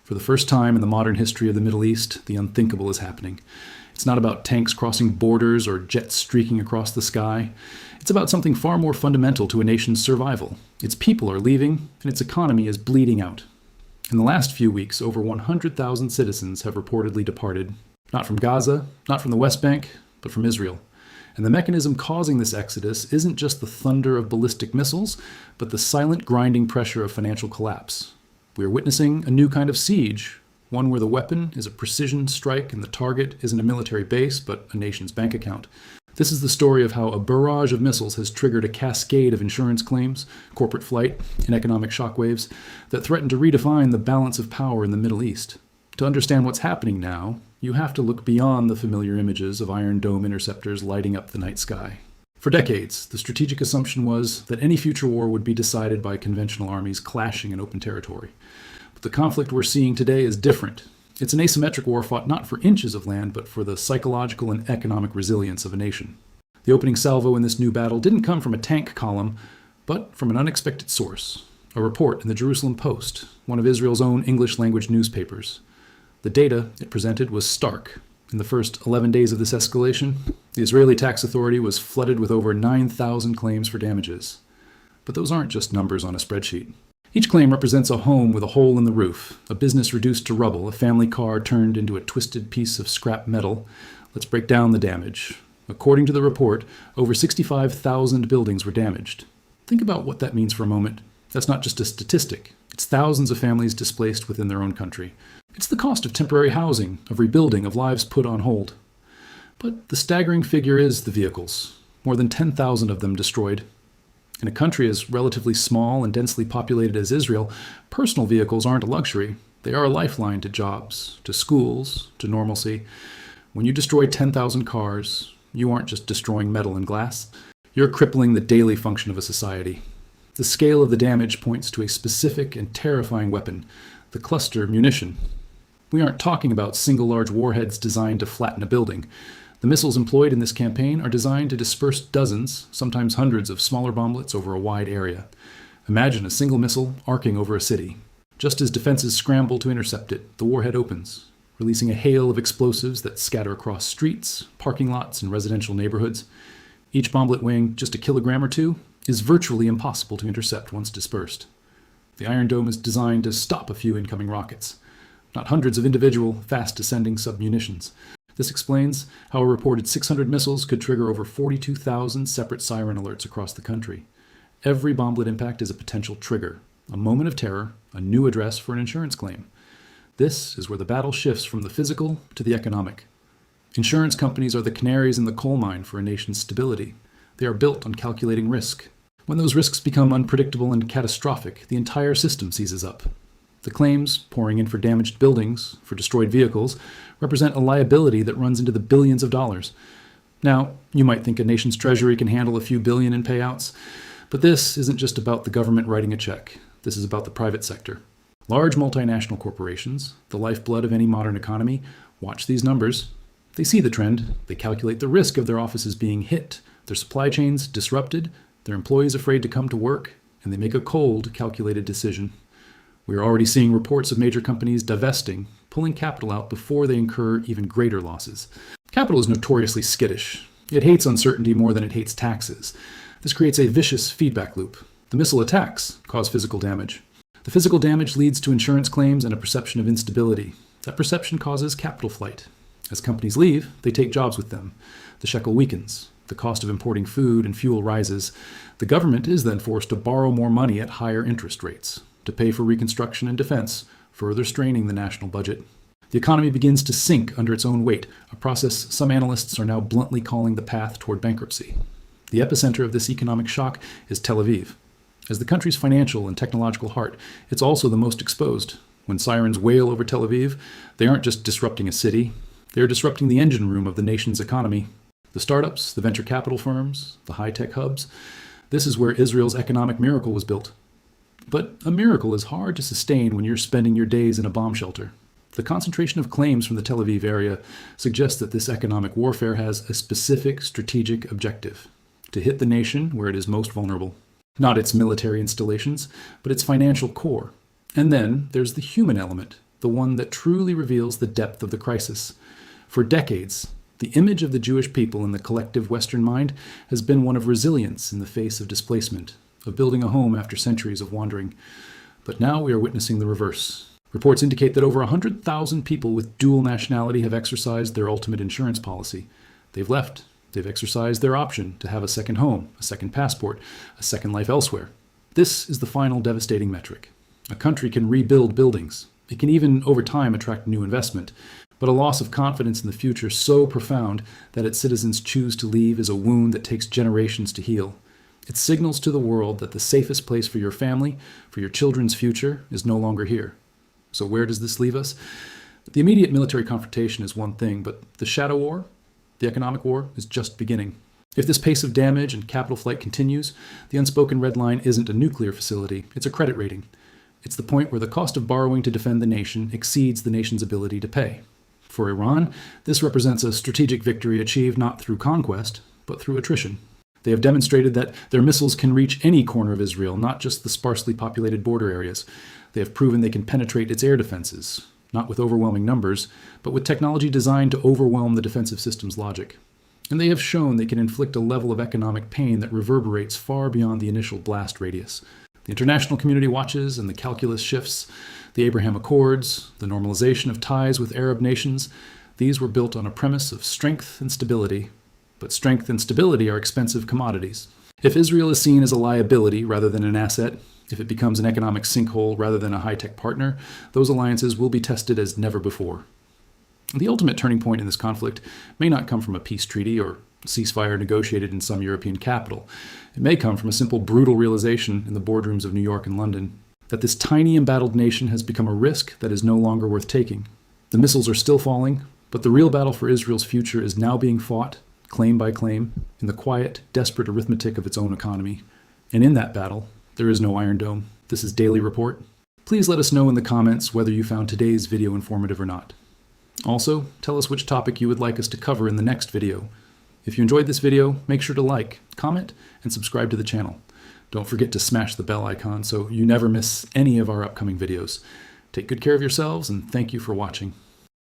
For the first time in the modern history of the Middle East, the unthinkable is happening. It's not about tanks crossing borders or jets streaking across the sky. It's about something far more fundamental to a nation's survival. Its people are leaving, and its economy is bleeding out. In the last few weeks, over 100,000 citizens have reportedly departed. Not from Gaza, not from the West Bank, but from Israel. And the mechanism causing this exodus isn't just the thunder of ballistic missiles, but the silent grinding pressure of financial collapse. We are witnessing a new kind of siege, one where the weapon is a precision strike and the target isn't a military base, but a nation's bank account. This is the story of how a barrage of missiles has triggered a cascade of insurance claims, corporate flight, and economic shockwaves that threaten to redefine the balance of power in the Middle East. To understand what's happening now, you have to look beyond the familiar images of Iron Dome interceptors lighting up the night sky. For decades, the strategic assumption was that any future war would be decided by conventional armies clashing in open territory. But the conflict we're seeing today is different. It's an asymmetric war fought not for inches of land, but for the psychological and economic resilience of a nation. The opening salvo in this new battle didn't come from a tank column, but from an unexpected source, a report in the Jerusalem Post, one of Israel's own English-language newspapers. The data it presented was stark. In the first 11 days of this escalation, the Israeli tax authority was flooded with over 9,000 claims for damages. But those aren't just numbers on a spreadsheet. Each claim represents a home with a hole in the roof, a business reduced to rubble, a family car turned into a twisted piece of scrap metal. Let's break down the damage. According to the report, over 65,000 buildings were damaged. Think about what that means for a moment. That's not just a statistic. It's thousands of families displaced within their own country. It's the cost of temporary housing, of rebuilding, of lives put on hold. But the staggering figure is the vehicles. More than 10,000 of them destroyed. In a country as relatively small and densely populated as Israel, personal vehicles aren't a luxury. They are a lifeline to jobs, to schools, to normalcy. When you destroy 10,000 cars, you aren't just destroying metal and glass. You're crippling the daily function of a society. The scale of the damage points to a specific and terrifying weapon, the cluster munition. We aren't talking about single large warheads designed to flatten a building. The missiles employed in this campaign are designed to disperse dozens, sometimes hundreds of smaller bomblets over a wide area. Imagine a single missile arcing over a city. Just as defenses scramble to intercept it, the warhead opens, releasing a hail of explosives that scatter across streets, parking lots, and residential neighborhoods. Each bomblet weighing just a kilogram or two is virtually impossible to intercept once dispersed. The Iron Dome is designed to stop a few incoming rockets, not hundreds of individual, fast-descending submunitions. This explains how a reported 600 missiles could trigger over 42,000 separate siren alerts across the country. Every bomblet impact is a potential trigger, a moment of terror, a new address for an insurance claim. This is where the battle shifts from the physical to the economic. Insurance companies are the canaries in the coal mine for a nation's stability. They are built on calculating risk. When those risks become unpredictable and catastrophic, the entire system seizes up. The claims, pouring in for damaged buildings, for destroyed vehicles, represent a liability that runs into the billions of dollars. Now, you might think a nation's treasury can handle a few billion in payouts, but this isn't just about the government writing a check. This is about the private sector. Large multinational corporations, the lifeblood of any modern economy, watch these numbers. They see the trend. They calculate the risk of their offices being hit, their supply chains disrupted, their employees afraid to come to work, and they make a cold, calculated decision. We are already seeing reports of major companies divesting, pulling capital out before they incur even greater losses. Capital is notoriously skittish. It hates uncertainty more than it hates taxes. This creates a vicious feedback loop. The missile attacks cause physical damage. The physical damage leads to insurance claims and a perception of instability. That perception causes capital flight. As companies leave, they take jobs with them. The shekel weakens. The cost of importing food and fuel rises. The government is then forced to borrow more money at higher interest rates to pay for reconstruction and defense, further straining the national budget. The economy begins to sink under its own weight, a process some analysts are now bluntly calling the path toward bankruptcy. The epicenter of this economic shock is Tel Aviv. As the country's financial and technological heart, it's also the most exposed. When sirens wail over Tel Aviv, they aren't just disrupting a city, they are disrupting the engine room of the nation's economy. The startups, the venture capital firms, the high-tech hubs. This is where Israel's economic miracle was built. But a miracle is hard to sustain when you're spending your days in a bomb shelter. The concentration of claims from the Tel Aviv area suggests that this economic warfare has a specific strategic objective: to hit the nation where it is most vulnerable. Not its military installations, but its financial core. And then there's the human element. the one that truly reveals the depth of the crisis. For decades, the image of the Jewish people in the collective Western mind has been one of resilience in the face of displacement, of building a home after centuries of wandering. But now we are witnessing the reverse. Reports indicate that over 100,000 people with dual nationality have exercised their ultimate insurance policy. They've left. They've exercised their option to have a second home, a second passport, a second life elsewhere. This is the final devastating metric. A country can rebuild buildings. It can even, over time, attract new investment. But a loss of confidence in the future so profound that its citizens choose to leave is a wound that takes generations to heal. It signals to the world that the safest place for your family, for your children's future, is no longer here. So where does this leave us? The immediate military confrontation is one thing, but the shadow war, the economic war, is just beginning. If this pace of damage and capital flight continues, the unspoken red line isn't a nuclear facility, it's a credit rating. It's the point where the cost of borrowing to defend the nation exceeds the nation's ability to pay. For Iran, this represents a strategic victory achieved not through conquest, but through attrition. They have demonstrated that their missiles can reach any corner of Israel, not just the sparsely populated border areas. They have proven they can penetrate its air defenses, not with overwhelming numbers, but with technology designed to overwhelm the defensive system's logic. And they have shown they can inflict a level of economic pain that reverberates far beyond the initial blast radius. The international community watches and the calculus shifts. The Abraham Accords, the normalization of ties with Arab nations, these were built on a premise of strength and stability. But strength and stability are expensive commodities. If Israel is seen as a liability rather than an asset, if it becomes an economic sinkhole rather than a high-tech partner, those alliances will be tested as never before. The ultimate turning point in this conflict may not come from a peace treaty or ceasefire negotiated in some European capital. It may come from a simple brutal realization in the boardrooms of New York and London that this tiny embattled nation has become a risk that is no longer worth taking. The missiles are still falling, but the real battle for Israel's future is now being fought, claim by claim, in the quiet, desperate arithmetic of its own economy. And in that battle, there is no Iron Dome. This is Daily Report. Please let us know in the comments whether you found today's video informative or not. Also, tell us which topic you would like us to cover in the next video. If you enjoyed this video, make sure to like, comment, and subscribe to the channel. Don't forget to smash the bell icon so you never miss any of our upcoming videos. Take good care of yourselves, and thank you for watching.